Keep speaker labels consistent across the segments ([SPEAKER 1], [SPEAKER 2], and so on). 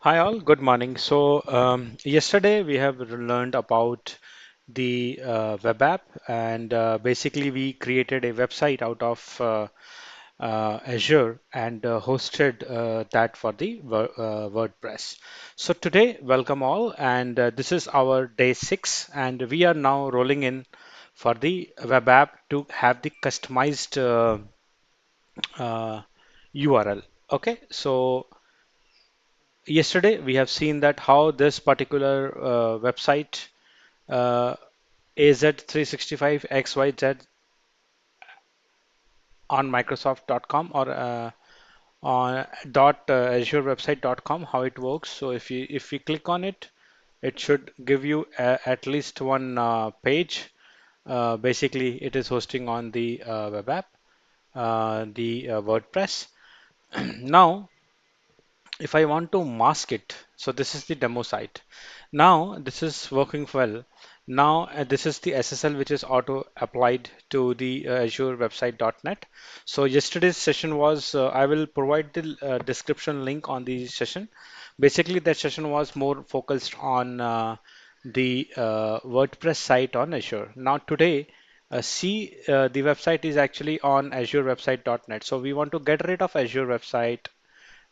[SPEAKER 1] Hi all, good morning. Yesterday we have learned about the web app, and basically we created a website out of Azure and hosted that for the WordPress. So today, welcome all, and this is our day 6, and we are now rolling in for the web app to have the customized URL. Okay, so yesterday we have seen that how this particular website uh, AZ365 XYZ on Microsoft.com or on Azure website.com, how it works. So if you click on it, it should give you at least one page. Basically, it is hosting on the web app, the WordPress. Now, if I want to mask it, so this is the demo site. Now this is working well. Now this is the SSL which is auto applied to the Azure website.net. So yesterday's session was, I will provide the description link on the session. Basically that session was more focused on the WordPress site on Azure. Now today, the website is actually on Azure website.net. So we want to get rid of Azure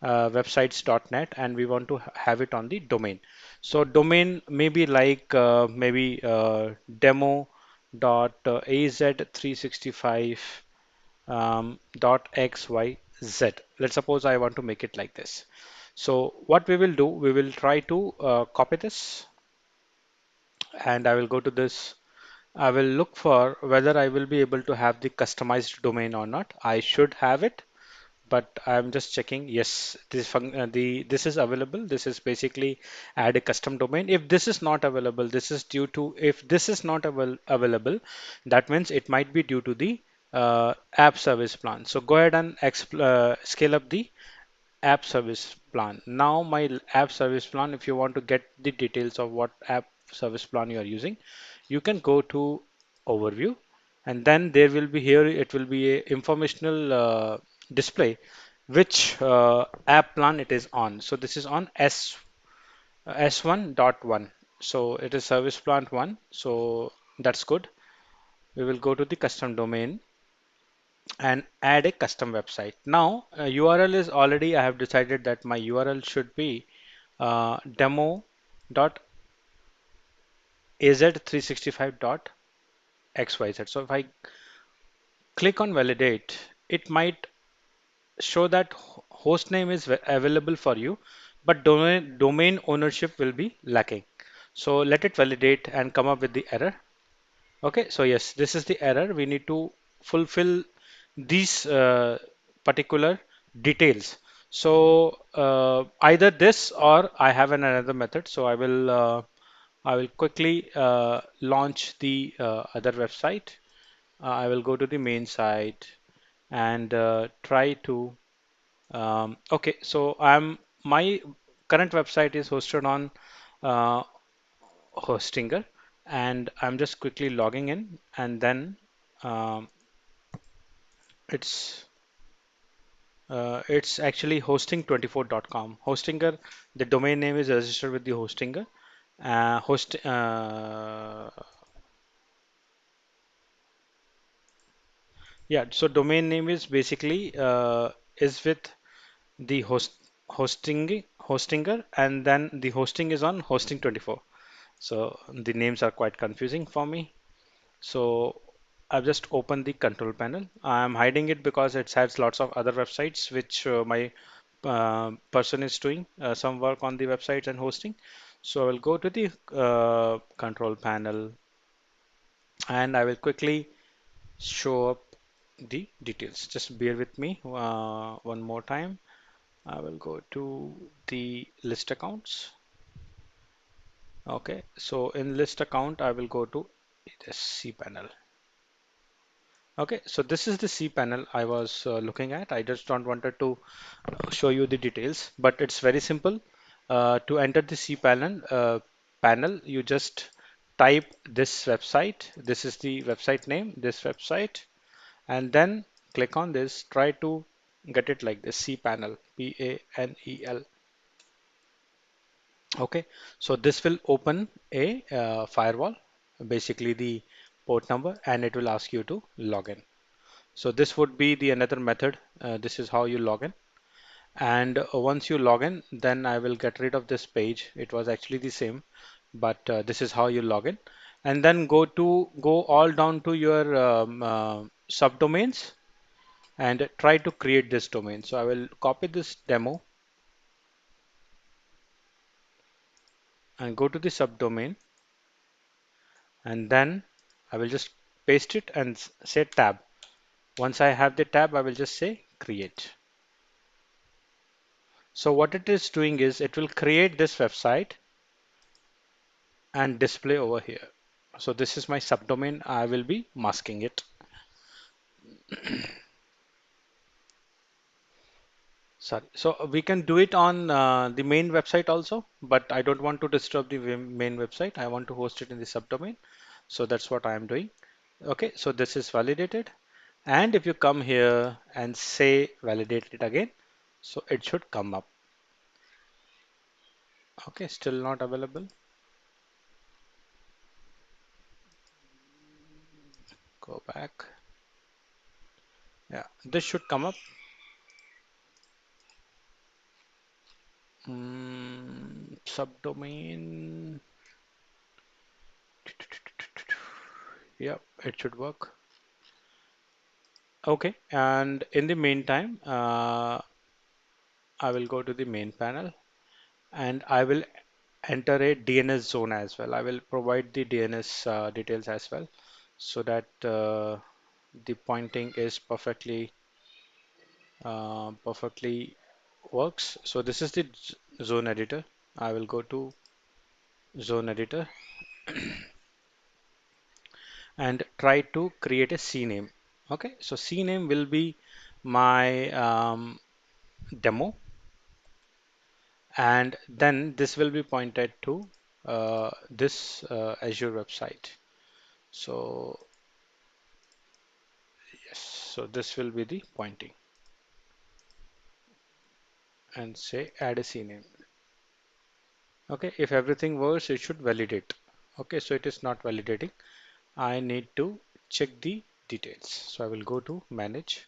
[SPEAKER 1] websites.net and we want to have it on the domain. So domain maybe like maybe demo dot az365 dot xyz. Let's suppose I want to make it like this. So what we will do, we will try to copy this and I will go to this. I will look for whether I will be able to have the customized domain or not. I should have it, but I'm just checking. Yes, this is available. This is basically add a custom domain. If this is not available, this is due to if this is not available, that means it might be due to the app service plan. So go ahead and scale up the app service plan. Now my app service plan, if you want to get the details of what app service plan you are using, you can go to overview and then there will be here, it will be a informational display which app plan it is on. So this is on S1.1. So it is service plan 1. So that's good. We will go to the custom domain and add a custom website. Now, URL is already, I have decided that my URL should be demo.az365.xyz. So if I click on validate, it might show that host name is available for you, but domain ownership will be lacking. So let it validate and come up with the error. Okay, so yes, this is the error. We need to fulfill these particular details. So either this or I have another method. So I will quickly launch the other website. I will go to the main site and try to okay. So my current website is hosted on uh, Hostinger, and I'm just quickly logging in, and then um, it's it's actually hosting24.com. Hostinger, the domain name is registered with the Hostinger. Host Yeah, so domain name is basically is with the hostinger, and then the hosting is on hosting24. So the names are quite confusing for me. So I've just opened the control panel. I'm hiding it because it has lots of other websites which my person is doing some work on the websites and hosting. So I will go to the control panel and I will quickly show up the details. Just bear with me one more time. I will go to the list accounts. Okay, so in list account, I will go to the cPanel. Okay, so this is the cPanel I was looking at. I just don't wanted to show you the details, but it's very simple. To enter the cPanel, you just type this website. This is the website name, this website, and then click on this. Try to get it like this, cPanel, Panel. Okay, so this will open a firewall, basically the port number, and it will ask you to log in. So this would be the another method. This is how you log in. And once you log in, then I will get rid of this page. It was actually the same, but this is how you log in. And then go all down to your subdomains and try to create this domain. So I will copy this demo and go to the subdomain, and then I will just paste it and say tab. Once I have the tab, I will just say create. So what it is doing is it will create this website and display over here. So this is my subdomain. I will be masking it. Sorry. So we can do it on the main website also, but I don't want to disturb the main website. I want to host it in the subdomain. So that's what I am doing. Okay, so this is validated. And if you come here and say validate it again, so it should come up. Okay, still not available. Go back. Yeah, this should come up. Subdomain. Yeah, it should work. Okay, and in the meantime, I will go to the main panel and I will enter a DNS zone as well. I will provide the DNS details as well so that the pointing is perfectly works. So this is the zone editor. I will go to zone editor and try to create a CNAME. Okay, so CNAME will be my demo, and then this will be pointed to this Azure website. So yes, so this will be the pointing and say add a CNAME. Okay, if everything works, it should validate. Okay, so it is not validating. I need to check the details. So I will go to manage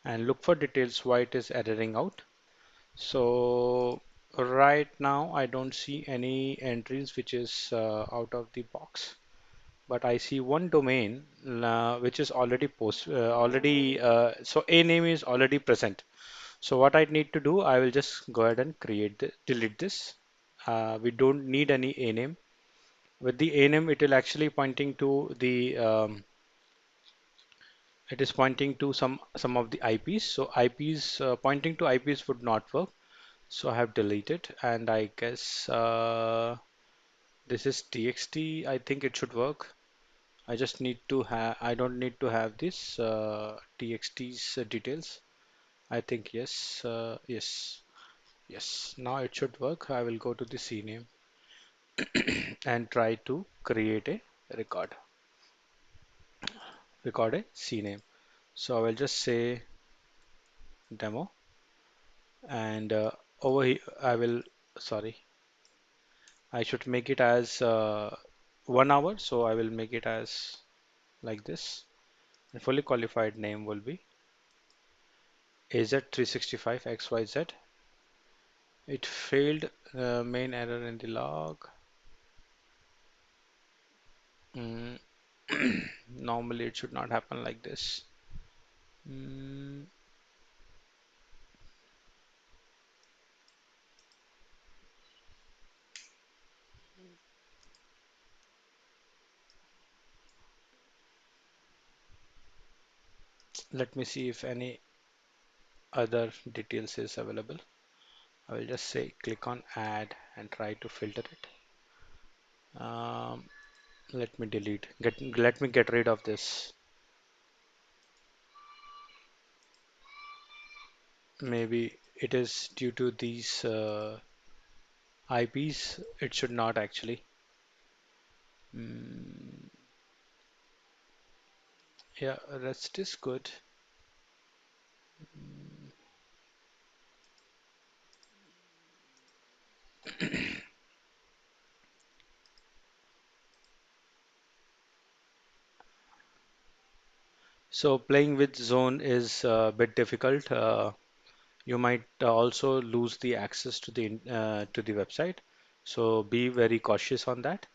[SPEAKER 1] and look for details why it is erroring out. So right now I don't see any entries which is out of the box, but I see one domain which is so a name is already present. So what I need to do, I will just go ahead and delete this. We don't need any a name. With the a name, it will actually pointing to the it is pointing to some of the IPs. So IPs pointing to IPs would not work. So I have deleted, and I guess this is txt. I think it should work. I just need to have, I don't need to have this txt's details. I think yes. Now it should work. I will go to the CNAME and try to create a record, record a CNAME. So I will just say demo, and over here I will, sorry, I should make it as 1 hour. So I will make it as like this. The fully qualified name will be AZ365XYZ. It failed main error in the log. Mm, Normally it should not happen like this. Mm, Let me see if any other details is available. I will just say click on add and try to filter it. Um, Let me let me get rid of this. Maybe it is due to these IPs. It should not actually. Mm, yeah, rest is good. So playing with zone is a bit difficult. You might also lose the access to the website. So be very cautious on that.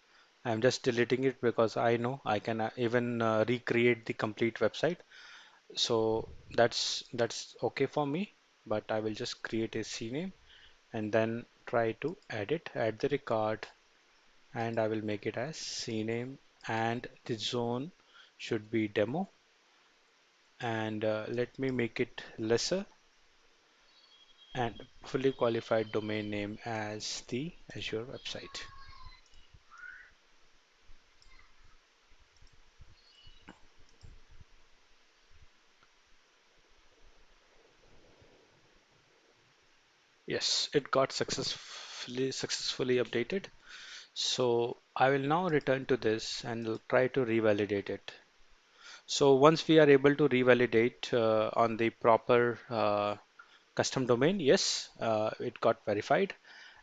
[SPEAKER 1] I'm just deleting it because I know I can even recreate the complete website. So that's okay for me. But I will just create a CNAME and then try to add the record, and I will make it as CNAME, and the zone should be demo, and let me make it lesser, and fully qualified domain name as the Azure website. Yes, it got successfully updated. So I will now return to this and will try to revalidate it. So once we are able to revalidate on the proper custom domain, yes, it got verified.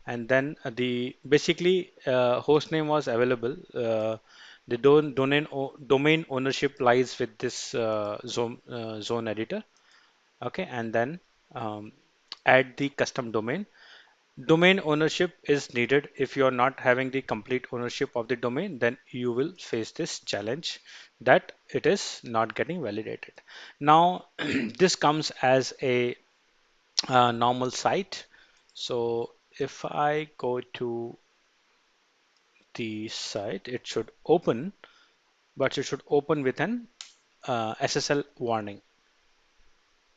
[SPEAKER 1] And then the basically host name was available. The domain ownership lies with this zone editor. Okay, and then um, add the custom domain. Domain ownership is needed. If you are not having the complete ownership of the domain, then you will face this challenge that it is not getting validated. Now, this comes as a normal site. So if I go to the site, it should open, but it should open with an SSL warning,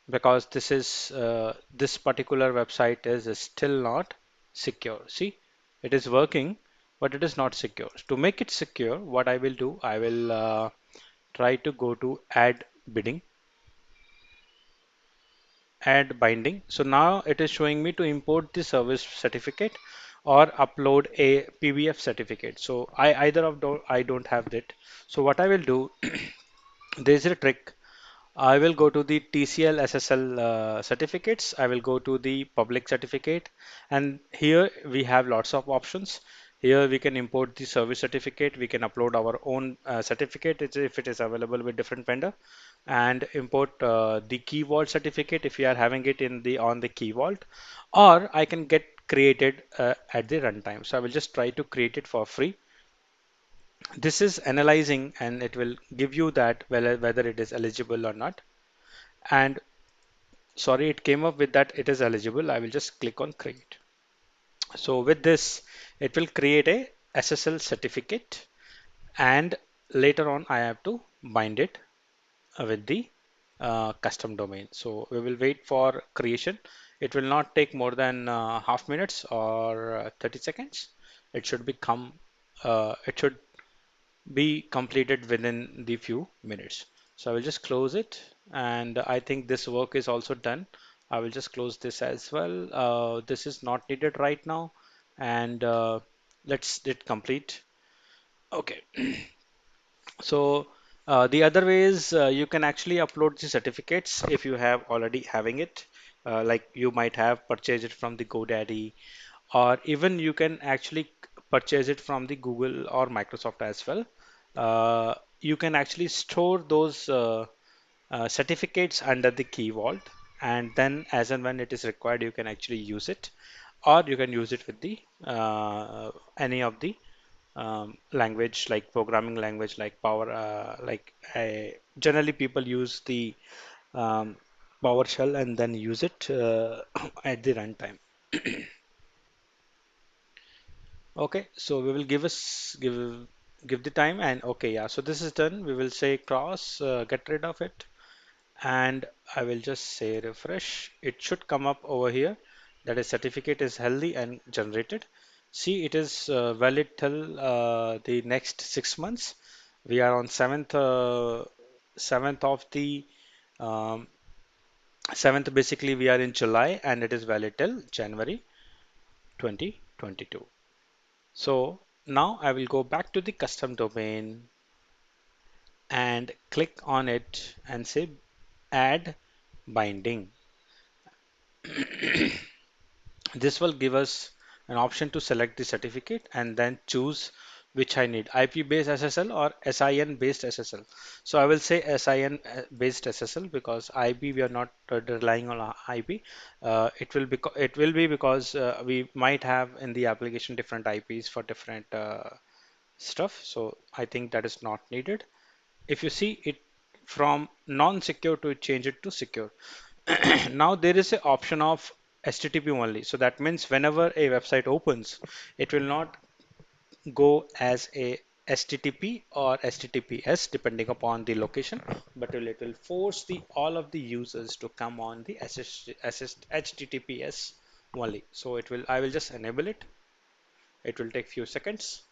[SPEAKER 1] because this particular website is still not secure. See, it is working, but it is not secure. To make it secure, what I will do, I will try to go to add binding. So now it is showing me to import the service certificate or upload a PBF certificate. So I either of those I don't have that. So what I will do, there is a trick. I will go to the TCL SSL certificates. I will go to the public certificate, and here we have lots of options. Here we can import the service certificate. We can upload our own certificate if it is available with different vendor, and import the key vault certificate if you are having it in the on the key vault, or I can get created at the runtime. So I will just try to create it for free. This is analyzing, and it will give you that whether it is eligible or not. And sorry, it came up with that it is eligible. I will just click on create. So with this, it will create a SSL certificate, and later on I have to bind it with the custom domain. So we will wait for creation. It will not take more than half minutes or 30 seconds. It should become it should be completed within the few minutes. So I will just close it, and I think this work is also done. I will just close this as well. This is not needed right now, and let's hit complete. Okay. So the other way is you can actually upload the certificates if you have already having it. Like you might have purchased it from the GoDaddy, or even you can actually purchase it from the Google or Microsoft as well. You can actually store those certificates under the Key Vault, and then as and when it is required, you can actually use it, or you can use it with the any of the language, like programming language like Power. Generally, people use the um, PowerShell and then use it at the runtime. Okay, so we will give the time, and okay, yeah. So this is done. We will say cross, get rid of it, and I will just say refresh. It should come up over here that a certificate is healthy and generated. See, it is valid till the next 6 months. We are on 7th of the um, 7th. Basically, we are in July, and it is valid till January 2022. So now I will go back to the custom domain and click on it and say add binding. This will give us an option to select the certificate and then choose which I need, IP based SSL or SIN based SSL. So I will say SIN based SSL because IP we are not relying on IP. It will be because we might have in the application different IPs for different stuff. So I think that is not needed. If you see it from non-secure to change it to secure. Now there is an option of HTTP only. So that means whenever a website opens, it will not go as a HTTP or HTTPS depending upon the location, but it will force the all of the users to come on the HTTPS only. So it will I will just enable it. It will take few seconds,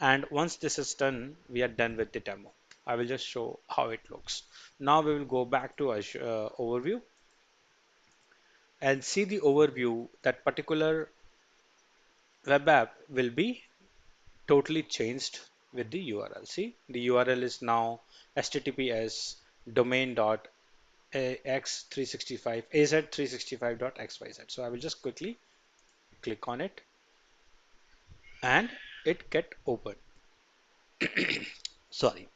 [SPEAKER 1] and once this is done, we are done with the demo. I will just show how it looks. Now we will go back to Azure overview and see the overview. That particular web app will be totally changed with the URL. See, the URL is now https domain dot x365 az365.xyz. So I will just quickly click on it and it get open. Sorry.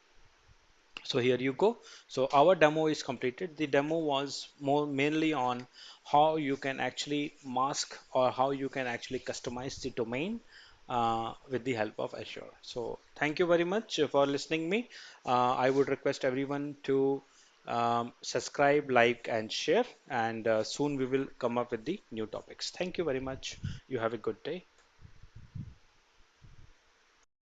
[SPEAKER 1] So here you go. So our demo is completed. The demo was more mainly on how you can actually mask or how you can actually customize the domain with the help of Azure. So thank you very much for listening me. I would request everyone to subscribe, like, and share. And soon we will come up with the new topics. Thank you very much. You have a good day.